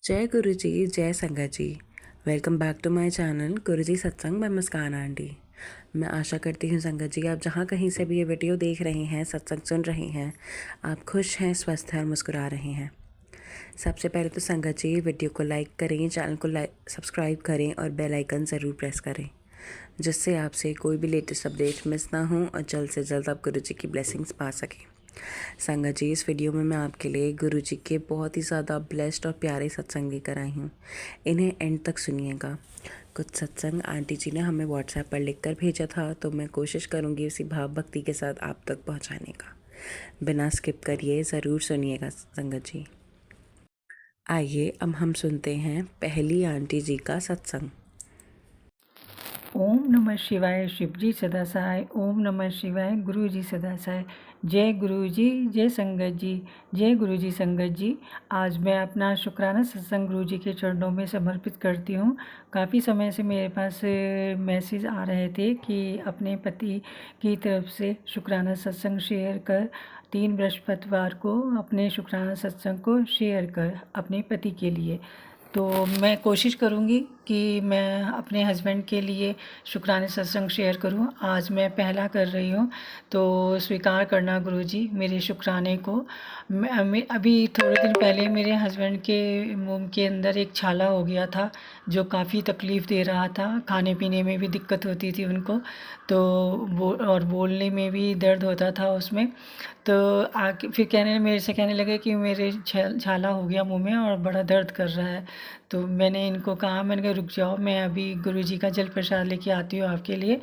जय गुरु जी, जय संगत जी। Welcome back to my channel Guru ji सत्संग में मुस्कान आंटी। मैं आशा करती हूँ संगत जी आप जहाँ कहीं से भी ये वीडियो देख रहे हैं, सत्संग सुन रहे हैं, आप खुश हैं, स्वस्थ हैं और मुस्कुरा रहे हैं। सबसे पहले तो संगत जी वीडियो को लाइक करें, चैनल को सब्सक्राइब करें और बेल आइकन ज़रूर प्रेस करें, जिससे आपसे कोई भी लेटेस्ट अपडेट मिस ना हो और जल्द से जल्द आप गुरु जी की ब्लेसिंग्स पा सकें। संगत जी इस वीडियो में मैं आपके लिए गुरु जी के बहुत ही ज़्यादा ब्लेस्ड और प्यारे सत्संग लेकर आई हूँ। इन्हें एंड तक सुनिएगा। कुछ सत्संग आंटी जी ने हमें व्हाट्सएप पर लिखकर भेजा था, तो मैं कोशिश करूँगी उसी भाव भक्ति के साथ आप तक पहुँचाने का। बिना स्किप करिए ज़रूर सुनिएगा संगत जी। आइए अब हम सुनते हैं पहली आंटी जी का सत्संग। ओम नमः शिवाय शिवजी सदा सहाय। ओम नमः शिवाय गुरु जी सदा सहाय। जय गुरु जी, जय संगत जी, जय गुरु जी संगत जी। आज मैं अपना शुक्राना सत्संग गुरु जी के चरणों में समर्पित करती हूँ। काफ़ी समय से मेरे पास मैसेज आ रहे थे कि अपने पति की तरफ से शुक्राना सत्संग शेयर कर, 3 बृहस्पतिवार को अपने शुक्राना सत्संग को शेयर कर अपने पति के लिए। तो मैं कोशिश करूँगी कि मैं अपने हस्बैंड के लिए शुक्राने सत्संग शेयर करूं। आज मैं पहला कर रही हूं, तो स्वीकार करना गुरुजी मेरे शुक्राने को। मैं अभी थोड़े दिन पहले मेरे हस्बैंड के मुंह के अंदर एक छाला हो गया था, जो काफ़ी तकलीफ़ दे रहा था। खाने पीने में भी दिक्कत होती थी उनको, तो और बोलने में भी दर्द होता था उसमें। तो आके फिर मेरे से कहने लगे कि मेरे छाला हो गया मुंह में और बड़ा दर्द कर रहा है। तो मैंने इनको कहा, मैंने कहा रुक जाओ, मैं अभी गुरुजी का जल प्रसाद लेके आती हूँ आपके लिए।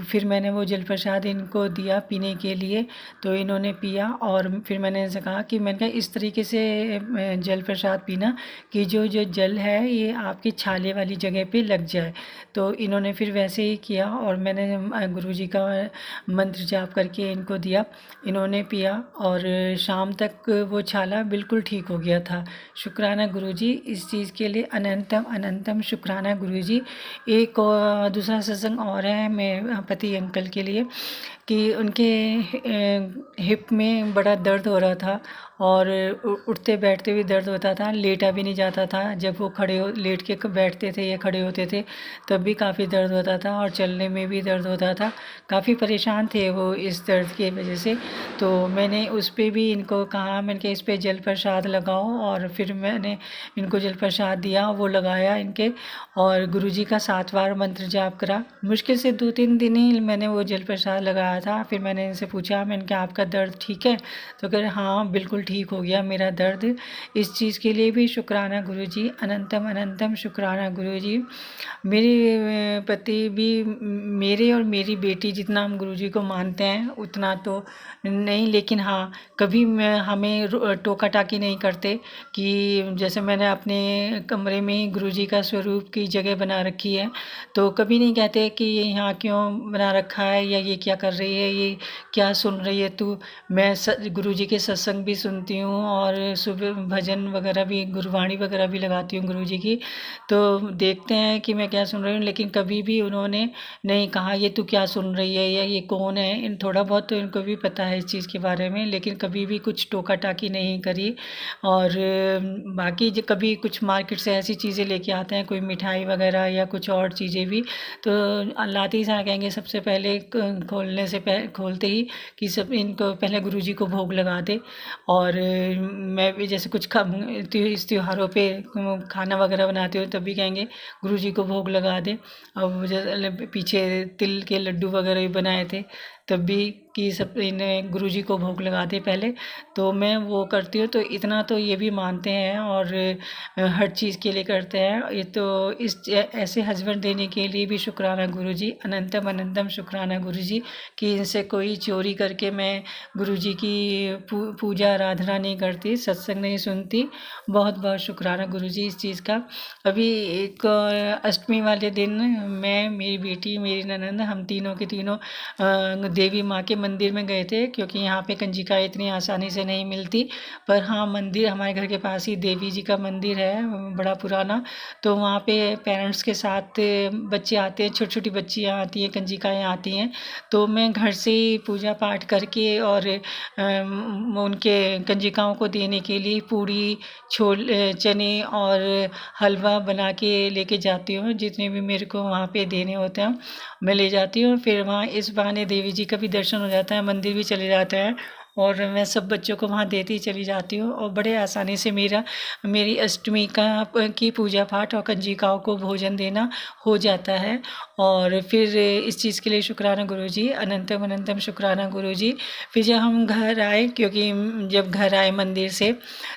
फिर मैंने वो जल प्रसाद इनको दिया पीने के लिए, तो इन्होंने पिया। और फिर मैंने इनसे कहा कि मैंने कहा इस तरीके से जल प्रसाद पीना कि जो जो जल है ये आपकी छाले वाली जगह पे लग जाए। तो इन्होंने फिर वैसे ही किया और मैंने गुरुजी का मंत्र जाप करके इनको दिया। इन्होंने पिया और शाम तक वो छाला बिल्कुल ठीक हो गया था। शुक्राना गुरुजी इस चीज़ के लिए, अनंतम अनंतम शुक्राना गुरुजी। एक और दूसरा सत्संग और है मेरे पति अंकल के लिए कि उनके हिप में बड़ा दर्द हो रहा था और उठते बैठते भी दर्द होता था, लेटा भी नहीं जाता था। जब वो लेट के बैठते थे या खड़े होते थे तब भी काफ़ी दर्द होता था और चलने में भी दर्द होता था। काफ़ी परेशान थे वो इस दर्द की वजह से। तो मैंने उस पर भी इनको कहा, मैंने कहा इस पर जल प्रसाद लगाओ, और फिर मैंने इनको जल प्रसाद दिया, वो लगाया इनके, और गुरुजी का 7 बार मंत्र जाप करा। मुश्किल से 2-3 दिन ही मैंने वो जल प्रसाद लगाया था। फिर मैंने इनसे पूछा, मैंने कहा आपका दर्द ठीक है? तो कह रहे हाँ बिल्कुल ठीक हो गया मेरा दर्द। इस चीज़ के लिए भी शुक्राना गुरुजी, अनंतम अनंतम शुक्राना गुरुजी। मेरे पति भी मेरे और मेरी बेटी जितना हम गुरुजी को मानते हैं उतना तो नहीं, लेकिन हाँ कभी हमें टोका टाकी नहीं करते कि जैसे मैंने अपने कमरे में गुरुजी का स्वरूप की जगह बना रखी है, तो कभी नहीं कहते कि ये यहाँ क्यों बना रखा है या ये क्या कर रही है, ये क्या सुन रही है तू। मैं गुरुजी के सत्संग भी सुनती हूँ और सुबह भजन वगैरह भी, गुरुवाणी वगैरह भी लगाती हूँ गुरुजी की। तो देखते हैं कि मैं क्या सुन रही हूँ, लेकिन कभी भी उन्होंने नहीं कहा ये तू क्या सुन रही है या ये कौन है। इन थोड़ा बहुत तो इनको भी पता है इस चीज़ के बारे में, लेकिन कभी भी कुछ टोका टाकी नहीं करी। और बाकी जो कभी कुछ मार्केट से ऐसी चीज़ें लेके आते हैं, कोई मिठाई वगैरह या कुछ और चीज़ें भी, तो लाते ही सारा कहेंगे सबसे पहले खोलते ही कि सब इनको पहले गुरुजी को भोग लगा दे। और मैं भी जैसे कुछ इस त्योहारों पे खाना वगैरह बनाती हूँ तब भी कहेंगे गुरुजी को भोग लगा दे। अब जैसे पीछे तिल के लड्डू वगैरह भी बनाए थे तब भी कि सब इन्हें गुरुजी को भोग लगा दे पहले, तो मैं वो करती हूँ। तो इतना तो ये भी मानते हैं और हर चीज़ के लिए करते हैं। ये तो इस ऐसे हस्बैंड देने के लिए भी शुक्राना गुरुजी, अनंतम अनंतम शुक्राना गुरुजी कि इनसे कोई चोरी करके मैं गुरुजी की पूजा आराधना नहीं करती, सत्संग नहीं सुनती। बहुत बहुत शुक्राना गुरुजी इस चीज़ का। अभी एक अष्टमी वाले दिन मैं, मेरी बेटी, मेरी ननंद, हम तीनों के तीनों देवी माँ के मंदिर में गए थे, क्योंकि यहाँ पे कंजिका इतनी आसानी से नहीं मिलती। पर हाँ, मंदिर हमारे घर के पास ही देवी जी का मंदिर है, बड़ा पुराना। तो वहाँ पे पेरेंट्स के साथ बच्चे आते हैं, छोटी छोटी बच्चियाँ आती हैं, कंजिकाएँ आती हैं। तो मैं घर से ही पूजा पाठ करके और उनके कंजिकाओं को देने के लिए पूड़ी, चने और हलवा बना के लेके जाती हूँ। जितने भी मेरे को वहाँ पे देने होते हैं मैं ले जाती हूँ। फिर वहाँ इस बहाने देवी जी का भी दर्शन हो जाता है, मंदिर भी चले जाते हैं, और मैं सब बच्चों को वहाँ देती चली जाती हूँ। और बड़े आसानी से मेरी अष्टमी की पूजा पाठ और कंजिकाओं को भोजन देना हो जाता है। और फिर इस चीज़ के लिए शुक्राना गुरुजी, अनंतम अनंतम शुक्राना गुरुजी। फिर जब हम घर आए, क्योंकि जब घर आए मंदिर से,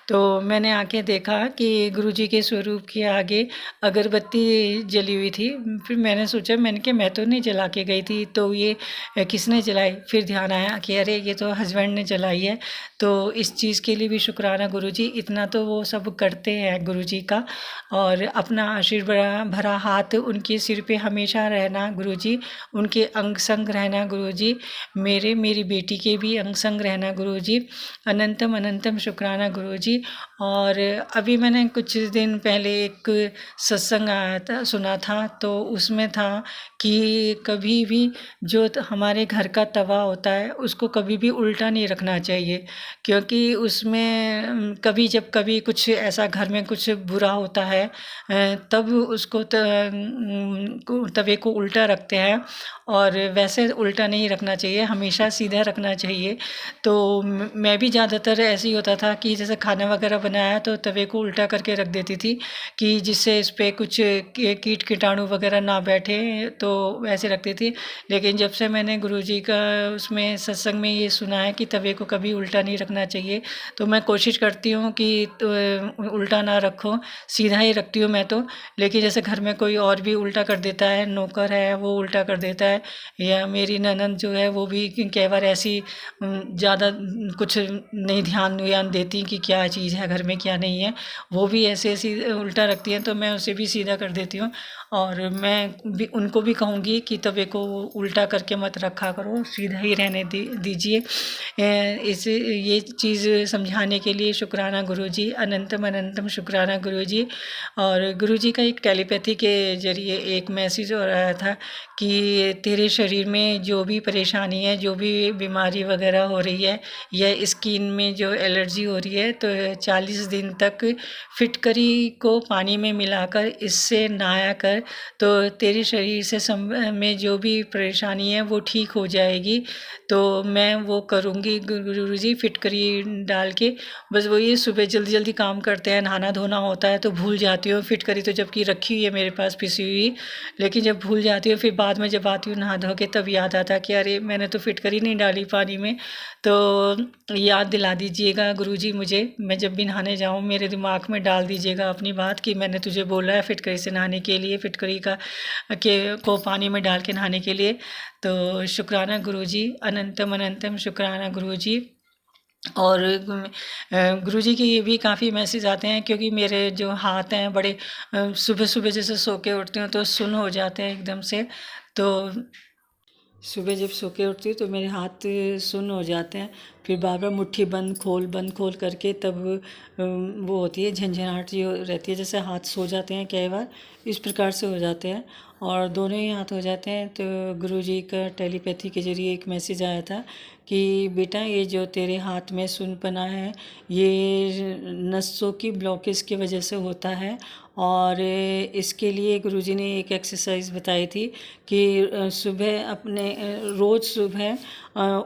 तो मैंने आके देखा कि गुरुजी के स्वरूप के आगे अगरबत्ती जली हुई थी। फिर मैंने सोचा, मैंने कि मैं तो नहीं जला के गई थी, तो ये किसने जलाई? फिर ध्यान आया कि अरे ये तो हस्बैंड ने जलाई है। तो इस चीज़ के लिए भी शुक्राना गुरुजी, इतना तो वो सब करते हैं गुरुजी का। और अपना आशीर्वाद भरा हाथ उनके सिर पे हमेशा रहना गुरुजी, उनके अंग संग रहना गुरुजी, मेरी बेटी के भी अंग संग रहना गुरुजी। अनंतम अनंतम शुक्राना गुरुजी। और अभी मैंने कुछ दिन पहले एक सत्संग आया था, सुना था, तो उसमें था कि कभी भी जो हमारे घर का तवा होता है उसको कभी भी उल्टा नहीं रखना चाहिए, क्योंकि उसमें जब कभी कुछ ऐसा घर में कुछ बुरा होता है तब उसको तवे को उल्टा रखते हैं, और वैसे उल्टा नहीं रखना चाहिए, हमेशा सीधा रखना चाहिए। तो मैं भी ज़्यादातर ऐसे ही होता था कि जैसे खाना वगैरह बनाया तो तवे को उल्टा करके रख देती थी, कि जिससे इस पे कुछ कीट कीटाणु वगैरह ना बैठे, तो वैसे रखती थी। लेकिन जब से मैंने गुरुजी का उसमें सत्संग में ये सुना है कि तवे को कभी उल्टा नहीं रखना चाहिए, तो मैं कोशिश करती हूँ कि उल्टा ना रखो, सीधा ही रखती हूँ मैं तो। लेकिन जैसे घर में कोई और भी उल्टा कर देता है, नौकर है वो उल्टा कर देता है, या मेरी ननद जो है वो भी कई बार ऐसी ज़्यादा कुछ नहीं ध्यान व्यान देती कि क्या चीज़ है घर में क्या नहीं है, वो भी ऐसे ऐसी उल्टा रखती हैं, तो मैं उसे भी सीधा कर देती हूँ। और मैं भी उनको भी कहूँगी कि तवे को उल्टा करके मत रखा करो, सीधा ही रहने दीजिए। ये चीज़ समझाने के लिए शुक्राना गुरुजी, अनंतम अनंतम शुक्राना गुरुजी। और गुरुजी का एक टेलीपैथी के ज़रिए एक मैसेज हो रहा था कि तेरे शरीर में जो भी परेशानी है, जो भी बीमारी वगैरह हो रही है, या स्किन में जो एलर्जी हो रही है, तो 40 दिन तक फिटकरी को पानी में मिलाकर इससे नहाया कर, तो तेरे शरीर से में जो भी परेशानी है वो ठीक हो जाएगी। तो मैं वो करूँगी गुरुजी, फिटकरी डाल के। बस वो ये सुबह जल्दी जल्दी काम करते हैं, नहाना धोना होता है तो भूल जाती हूँ, फिटकरी तो जबकि रखी हुई है मेरे पास पिसी हुई, लेकिन जब भूल जाती हूँ फिर बाद में जब आती हूँ नहा धो के तब याद आता कि अरे मैंने तो फिटकरी नहीं डाली पानी में। तो याद दिला दीजिएगा गुरुजी मुझे, मैं जब भी नहाने जाऊँ मेरे दिमाग में डाल दीजिएगा अपनी बात कि मैंने तुझे बोला है फिटकरी से नहाने के लिए, फिटकरी को पानी में डाल के नहाने के लिए। तो शुक्राना गुरुजी, अनंतम अनंतम शुक्राना गुरुजी। और गुरुजी के ये भी काफ़ी मैसेज आते हैं, क्योंकि मेरे जो हाथ हैं बड़े सुबह सुबह जैसे सो के उठती हूँ तो सुन्न हो जाते हैं एकदम से। तो सुबह जब सो के उठती हूँ तो मेरे हाथ सुन्न हो जाते हैं, फिर बार बार मुट्ठी बंद खोल करके तब वो होती है झंझनाहट जो रहती है, जैसे हाथ सो जाते हैं कई बार, इस प्रकार से हो जाते हैं और दोनों ही हाथ हो जाते हैं। तो गुरुजी का टेलीपैथी के ज़रिए एक मैसेज आया था कि बेटा ये जो तेरे हाथ में सुन्नपना है ये नसों की ब्लॉकेज की वजह से होता है, और इसके लिए गुरुजी ने एक एक्सरसाइज बताई थी कि सुबह अपने रोज़ सुबह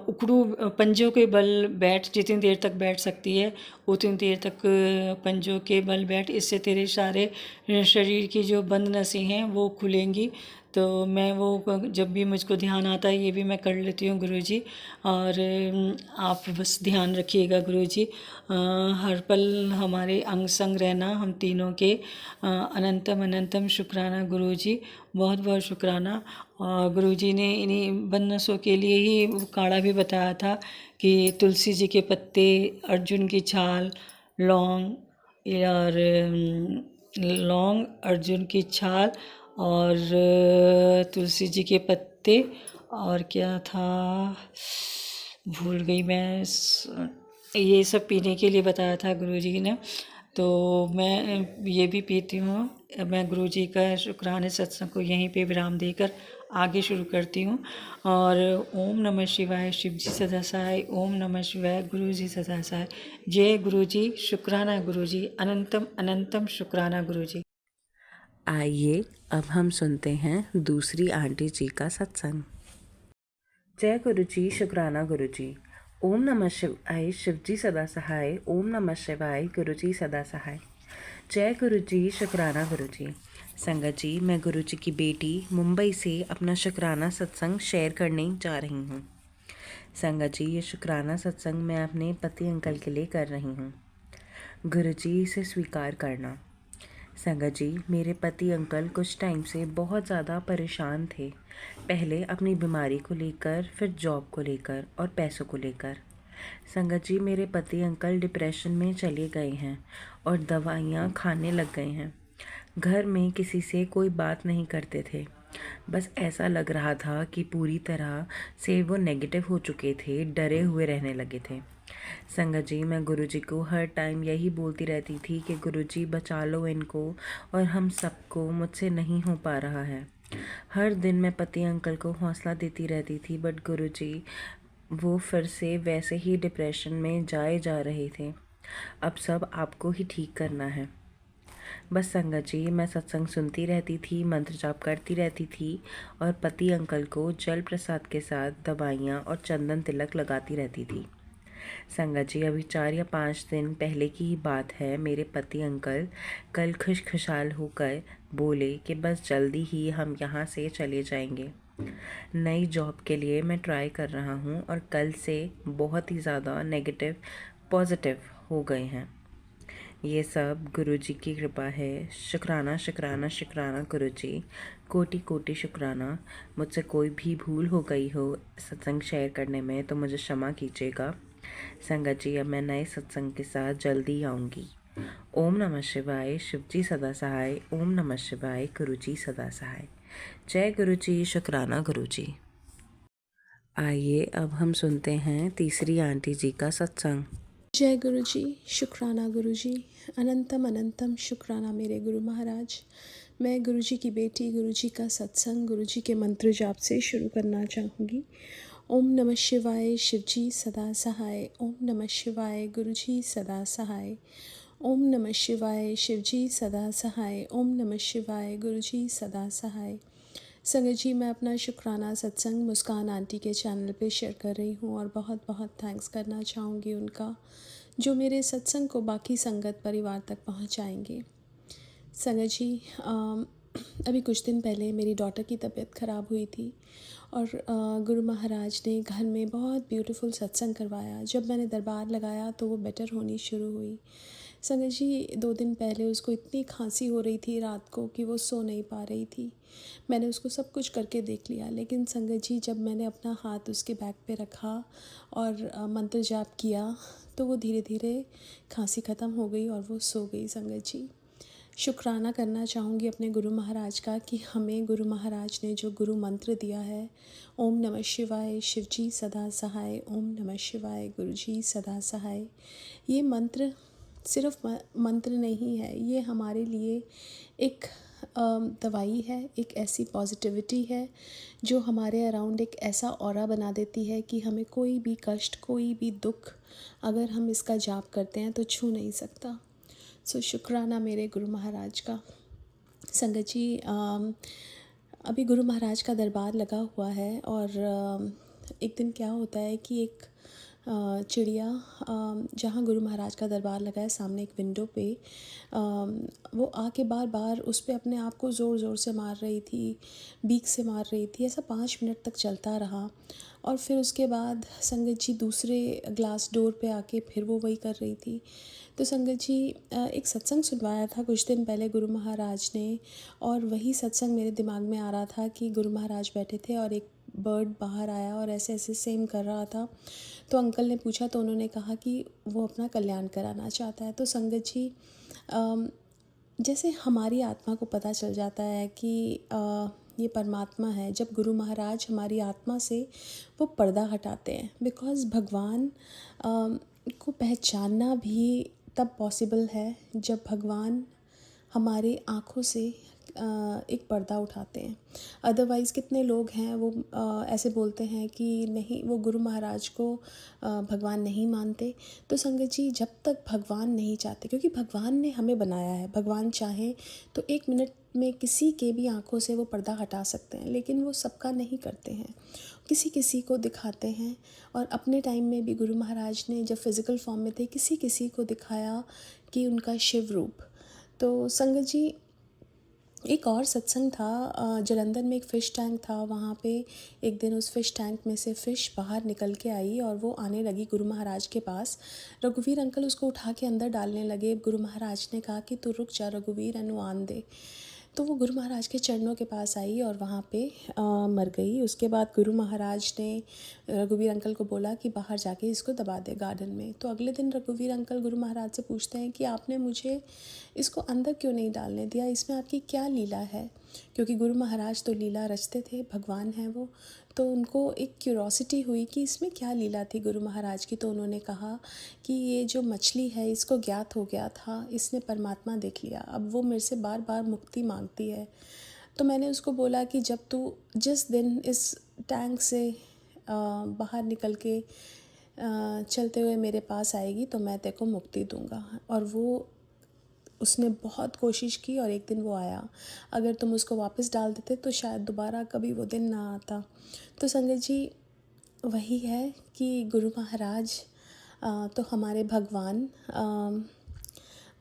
उकड़ू पंजों के बल बैठ, जितनी देर तक बैठ सकती है उतनी देर तक पंजों के बल बैठ, इससे तेरे सारे शरीर की जो बंद नसें हैं वो खुलेंगी। तो मैं वो जब भी मुझको ध्यान आता है ये भी मैं कर लेती हूँ गुरुजी। और आप बस ध्यान रखिएगा गुरुजी, हर पल हमारे अंग संग रहना हम तीनों के। अनंतम अनंतम शुक्राना गुरुजी, बहुत बहुत शुक्राना। और गुरुजी ने इन्हीं बंद नसों के लिए ही वो काढ़ा भी बताया था कि तुलसी जी के पत्ते, अर्जुन की छाल, लौंग और अर्जुन की छाल और तुलसी जी के पत्ते और क्या था, भूल गई मैं। ये सब पीने के लिए बताया था गुरुजी ने, तो मैं ये भी पीती हूँ। मैं गुरुजी का शुक्राने सत्संग को यहीं पे विराम देकर आगे शुरू करती हूँ। और ओम नमः शिवाय, शिव जी सदा सहाय। ओम नमः शिवाय, गुरु जी सदा सहाय। जय गुरु जी, शुक्राना गुरु जी, अनंतम अनंतम शुक्राना गुरु जी। आइए अब हम सुनते हैं दूसरी आंटी जी का सत्संग। जय गुरु जी, शुक्राना गुरु जी। ओम नमः शिवाय, शिव जी सदा सहाय। ओम नमः शिवाय, गुरु जी सदा सहाय। जय गुरु जी, शुक्राना गुरु जी। संगत जी, मैं गुरु जी की बेटी मुंबई से अपना शुक्राना सत्संग शेयर करने जा रही हूँ। संगत जी, ये शुक्राना सत्संग मैं अपने पति अंकल के लिए कर रही हूँ। गुरु जी, इसे स्वीकार करना। संगत जी, मेरे पति अंकल कुछ टाइम से बहुत ज़्यादा परेशान थे। पहले अपनी बीमारी को लेकर, फिर जॉब को लेकर और पैसों को लेकर। संगत जी, मेरे पति अंकल डिप्रेशन में चले गए हैं और दवाइयाँ खाने लग गए हैं। घर में किसी से कोई बात नहीं करते थे। बस ऐसा लग रहा था कि पूरी तरह से वो नेगेटिव हो चुके थे, डरे हुए रहने लगे थे। संगत जी, मैं गुरुजी को हर टाइम यही बोलती रहती थी कि गुरुजी बचा लो इनको और हम सबको, मुझसे नहीं हो पा रहा है। हर दिन मैं पति अंकल को हौसला देती रहती थी, बट गुरुजी वो फिर से वैसे ही डिप्रेशन में जाए जा रहे थे। अब सब आपको ही ठीक करना है। बस संगत जी, मैं सत्संग सुनती रहती थी, मंत्र जाप करती रहती थी और पति अंकल को जल प्रसाद के साथ दवाइयाँ और चंदन तिलक लगाती रहती थी। संगत जी, अभी 4 या 5 दिन पहले की ही बात है। मेरे पति अंकल कल खुशखुशाल होकर बोले कि बस जल्दी ही हम यहाँ से चले जाएंगे। नई जॉब के लिए मैं ट्राई कर रहा हूँ और कल से बहुत ही ज़्यादा नेगेटिव पॉजिटिव हो गए हैं। ये सब गुरुजी की कृपा है। शुक्राना शुक्राना शुक्राना गुरुजी, कोटि कोटि शुक्राना। मुझसे कोई भी भूल हो गई हो सत्संग शेयर करने में तो मुझे क्षमा कीजिएगा। संगत जी, अब मैं नए सत्संग के साथ जल्दी आऊँगी। ओम नमः शिवाय, शिव जी सदा सहाय। ओम नमः शिवाय, गुरु जी सदा सहाय। जय गुरु जी, शुक्राना गुरु जी। आइए अब हम सुनते हैं तीसरी आंटी जी का सत्संग। जय गुरु जी, शुक्राना गुरु जी, अनंतम अनंतम शुक्राना मेरे गुरु महाराज। मैं गुरु जी की बेटी गुरु जी का सत्संग गुरु जी के मंत्र जाप से शुरू करना चाहूँगी। ओम नमः शिवाय, शिव जी सदा सहाय। ओम नमः शिवाय, गुरु जी सदा सहाय। ओम नमः शिवाय, शिव जी सदा सहाय। ओम नमः शिवाय, गुरु जी सदा सहाय। संगत जी, मैं अपना शुक्राना सत्संग मुस्कान आंटी के चैनल पे शेयर कर रही हूँ और बहुत बहुत थैंक्स करना चाहूँगी उनका, जो मेरे सत्संग को बाकी संगत परिवार तक पहुँचाएंगे। संगत जी, अभी कुछ दिन पहले मेरी डॉटर की तबीयत ख़राब हुई थी और गुरु महाराज ने घर में बहुत ब्यूटीफुल सत्संग करवाया। जब मैंने दरबार लगाया तो वो बेटर होनी शुरू हुई। संगत जी, 2 दिन पहले उसको इतनी खांसी हो रही थी रात को कि वो सो नहीं पा रही थी। मैंने उसको सब कुछ करके देख लिया, लेकिन संगत जी, जब मैंने अपना हाथ उसके बैक पे रखा और मंत्र जाप किया तो वो धीरे धीरे खांसी ख़त्म हो गई और वो सो गई। संगत जी, शुक्राना करना चाहूँगी अपने गुरु महाराज का कि हमें गुरु महाराज ने जो गुरु मंत्र दिया है, ओम नमः शिवाय, शिव जी सदा सहाय। ओम नमः शिवाय, गुरु जी सदा सहाय। ये मंत्र सिर्फ मंत्र नहीं है, ये हमारे लिए एक दवाई है, एक ऐसी पॉजिटिविटी है जो हमारे अराउंड एक ऐसा ऑरा बना देती है कि हमें कोई भी कष्ट, कोई भी दुख अगर हम इसका जाप करते हैं तो छू नहीं सकता। सो शुक्राना मेरे गुरु महाराज का। संगत जी, अभी गुरु महाराज का दरबार लगा हुआ है और एक दिन क्या होता है कि एक चिड़िया, जहाँ गुरु महाराज का दरबार लगा है सामने एक विंडो पे, वो आके बार बार उस पे अपने आप को ज़ोर ज़ोर से मार रही थी, बीक से मार रही थी। ऐसा 5 मिनट तक चलता रहा और फिर उसके बाद संगत जी दूसरे ग्लास डोर पे आके फिर वो वही कर रही थी। तो संगत जी, एक सत्संग सुनवाया था कुछ दिन पहले गुरु महाराज ने और वही सत्संग मेरे दिमाग में आ रहा था कि गुरु महाराज बैठे थे और एक बर्ड बाहर आया और ऐसे ऐसे सेम कर रहा था। तो अंकल ने पूछा तो उन्होंने कहा कि वो अपना कल्याण कराना चाहता है। तो संगत जी, जैसे हमारी आत्मा को पता चल जाता है कि ये परमात्मा है। जब गुरु महाराज हमारी आत्मा से वो पर्दा हटाते हैं, बिकॉज़ भगवान को पहचानना भी तब पॉसिबल है जब भगवान हमारी आँखों से एक पर्दा उठाते हैं। अदरवाइज़ कितने लोग हैं वो ऐसे बोलते हैं कि नहीं, वो गुरु महाराज को भगवान नहीं मानते। तो संगत जी, जब तक भगवान नहीं चाहते, क्योंकि भगवान ने हमें बनाया है, भगवान चाहे तो 1 मिनट में किसी के भी आँखों से वो पर्दा हटा सकते हैं, लेकिन वो सबका नहीं करते हैं, किसी किसी को दिखाते हैं। और अपने टाइम में भी गुरु महाराज ने जब फिज़िकल फॉर्म में थे, किसी किसी को दिखाया कि उनका शिव रूप। तो संगत जी, एक और सत्संग था, जालंधर में एक फ़िश टैंक था। वहाँ पे एक दिन उस फ़िश टैंक में से फ़िश बाहर निकल के आई और वो आने लगी गुरु महाराज के पास। रघुवीर अंकल उसको उठा के अंदर डालने लगे। गुरु महाराज ने कहा कि तू रुक जा रघुवीर, अनु आन दे। तो वो गुरु महाराज के चरणों के पास आई और वहाँ पे मर गई। उसके बाद गुरु महाराज ने रघुवीर अंकल को बोला कि बाहर जाके इसको दबा दे गार्डन में। तो अगले दिन रघुवीर अंकल गुरु महाराज से पूछते हैं कि आपने मुझे इसको अंदर क्यों नहीं डालने दिया, इसमें आपकी क्या लीला है? क्योंकि गुरु महाराज तो लीला रचते थे, भगवान हैं वो। तो उनको एक क्यूरोसिटी हुई कि इसमें क्या लीला थी गुरु महाराज की। तो उन्होंने कहा कि ये जो मछली है, इसको ज्ञात हो गया था, इसने परमात्मा देख लिया, अब वो मेरे से बार बार मुक्ति मांगती है। तो मैंने उसको बोला कि जब तू जिस दिन इस टैंक से बाहर निकल के चलते हुए मेरे पास आएगी तो मैं तेरे को मुक्ति दूंगा। और वो उसने बहुत कोशिश की और एक दिन वो आया। अगर तुम उसको वापस डाल देते तो शायद दोबारा कभी वो दिन ना आता। तो संगत जी, वही है कि गुरु महाराज तो हमारे भगवान,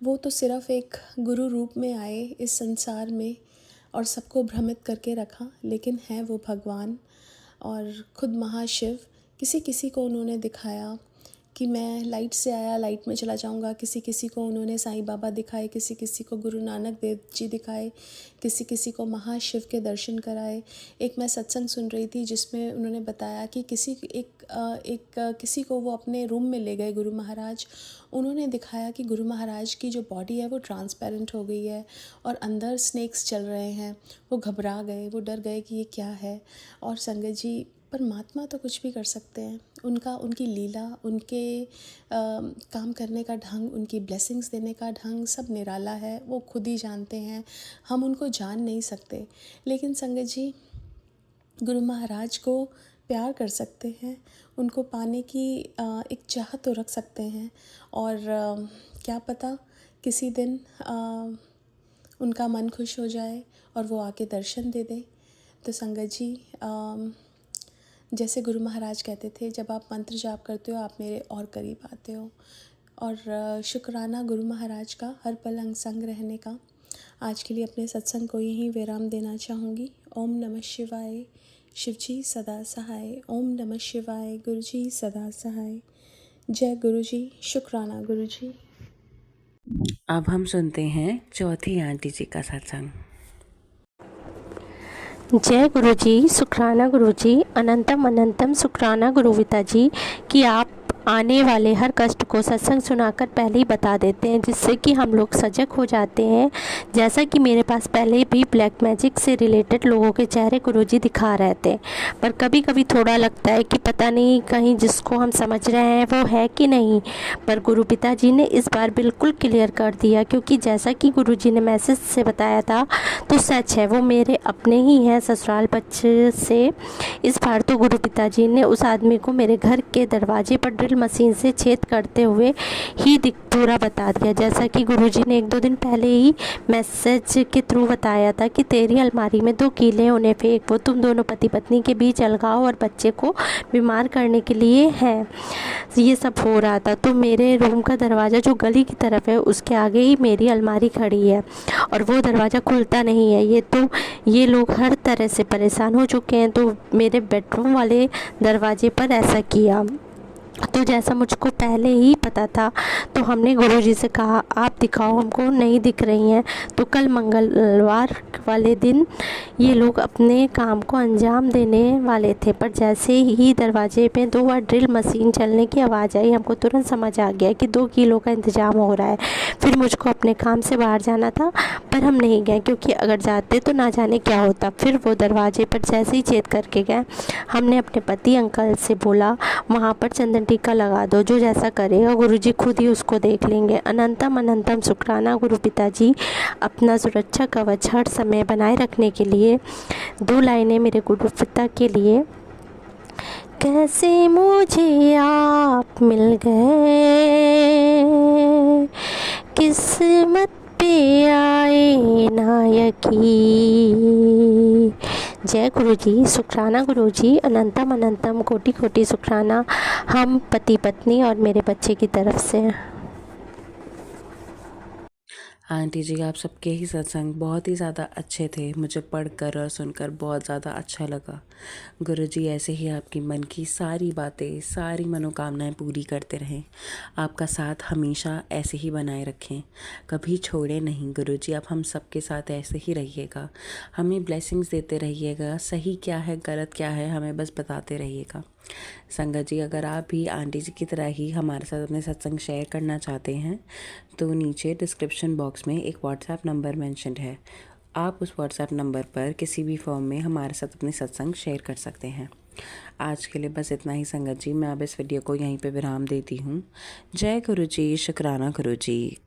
वो तो सिर्फ़ एक गुरु रूप में आए इस संसार में और सबको भ्रमित करके रखा, लेकिन है वो भगवान और ख़ुद महाशिव। किसी किसी को उन्होंने दिखाया कि मैं लाइट से आया, लाइट में चला जाऊंगा। किसी किसी को उन्होंने साईं बाबा दिखाए, किसी किसी को गुरु नानक देव जी दिखाए, किसी किसी को महाशिव के दर्शन कराए। एक मैं सत्संग सुन रही थी जिसमें उन्होंने बताया कि किसी को वो अपने रूम में ले गए गुरु महाराज। उन्होंने दिखाया कि गुरु महाराज की जो बॉडी है वो ट्रांसपेरेंट हो गई है और अंदर स्नेक्स चल रहे हैं। वो घबरा गए, वो डर गए कि ये क्या है। और संगत जी, परमात्मा तो कुछ भी कर सकते हैं। उनकी लीला, उनके काम करने का ढंग, उनकी ब्लेसिंग्स देने का ढंग सब निराला है। वो खुद ही जानते हैं, हम उनको जान नहीं सकते। लेकिन संगत जी, गुरु महाराज को प्यार कर सकते हैं, उनको पाने की एक चाह तो रख सकते हैं। और क्या पता किसी दिन उनका मन खुश हो जाए और वो आके दर्शन दे दे। तो संगत जी, जैसे गुरु महाराज कहते थे, जब आप मंत्र जाप करते हो आप मेरे और करीब आते हो। और शुक्राना गुरु महाराज का हर पल अंग संग रहने का। आज के लिए अपने सत्संग को यहीं विराम देना चाहूँगी। ओम नमः शिवाय। शिव जी सदा सहाय। ओम नमः शिवाय। गुरु जी सदा सहाय। जय गुरु जी। शुक्राना गुरु जी। अब हम सुनते हैं चौथी आंटी जी का सत्संग। जय गुरु जी। शुक्राना गुरु जी। अनंतम अनंतम शुक्राना गुरुपिता जी कि आप आने वाले हर कष्ट को सत्संग सुनाकर पहले ही बता देते हैं, जिससे कि हम लोग सजग हो जाते हैं। जैसा कि मेरे पास पहले भी ब्लैक मैजिक से रिलेटेड लोगों के चेहरे गुरुजी दिखा रहे थे, पर कभी कभी थोड़ा लगता है कि पता नहीं कहीं जिसको हम समझ रहे हैं वो है कि नहीं। पर गुरुपिता जी ने इस बार बिल्कुल क्लियर कर दिया, क्योंकि जैसा कि गुरुजी ने मैसेज से बताया था तो सच है, वो मेरे अपने ही हैं ससुराल बच्चे से। इस बार तो गुरुपिता जी ने उस आदमी को मेरे घर के दरवाजे पर ड्रिल मशीन से छेद करते हुए ही पूरा बता दिया। जैसा कि गुरुजी ने 1-2 दिन पहले ही मैसेज के थ्रू बताया था कि तेरी अलमारी में 2 कीले उन्हें फेंक, वो तुम दोनों पति पत्नी के बीच अलगाव और बच्चे को बीमार करने के लिए हैं। ये सब हो रहा था। तो मेरे रूम का दरवाज़ा जो गली की तरफ है उसके आगे ही मेरी अलमारी खड़ी है और वो दरवाज़ा खुलता नहीं है। ये लोग हर तरह से परेशान हो चुके हैं, तो मेरे बेडरूम वाले दरवाजे पर ऐसा किया। तो जैसा मुझको पहले ही पता था, तो हमने गुरुजी से कहा आप दिखाओ, हमको नहीं दिख रही हैं। तो कल मंगलवार वाले दिन ये लोग अपने काम को अंजाम देने वाले थे, पर जैसे ही दरवाजे पे 2 बार ड्रिल मशीन चलने की आवाज़ आई, हमको तुरंत समझ आ गया कि 2 किलो का इंतज़ाम हो रहा है। फिर मुझको अपने काम से बाहर जाना था, पर हम नहीं गए, क्योंकि अगर जाते तो ना जाने क्या होता। फिर वो दरवाजे पर जैसे ही चेक करके गए, हमने अपने पति अंकल से बोला वहाँ पर चंदन टीका लगा दो, जो जैसा करेगा गुरुजी खुद ही उसको देख लेंगे। अनंतम अनंतम शुक्राना गुरु पिताजी, अपना सुरक्षा कवच हर समय बनाए रखने के लिए। 2 लाइनें मेरे गुरु पिता के लिए। कैसे मुझे आप मिल गए, किस्मत पे आए ना यकीन। जय गुरुजी, शुक्राना गुरुजी, अनंतम अनंतम कोटि कोटि शुक्राना हम पति पत्नी और मेरे बच्चे की तरफ से। आंटी जी, आप सबके ही सत्संग बहुत ही ज़्यादा अच्छे थे। मुझे पढ़कर और सुनकर बहुत ज़्यादा अच्छा लगा। गुरुजी ऐसे ही आपकी मन की सारी बातें, सारी मनोकामनाएं पूरी करते रहें। आपका साथ हमेशा ऐसे ही बनाए रखें, कभी छोड़े नहीं। गुरुजी आप हम सबके साथ ऐसे ही रहिएगा, हमें ब्लेसिंग्स देते रहिएगा। सही क्या है गलत क्या है हमें बस बताते रहिएगा। संगत जी, अगर आप भी आंटी जी की तरह ही हमारे साथ अपने सत्संग शेयर करना चाहते हैं तो नीचे डिस्क्रिप्शन बॉक्स में एक व्हाट्सएप नंबर मेंशन्ड है। आप उस व्हाट्सएप नंबर पर किसी भी फॉर्म में हमारे साथ अपने सत्संग शेयर कर सकते हैं। आज के लिए बस इतना ही संगत जी, मैं अब इस वीडियो को यहीं पे विराम देती हूँ। जय गुरु जी, शुक्राना गुरु जी।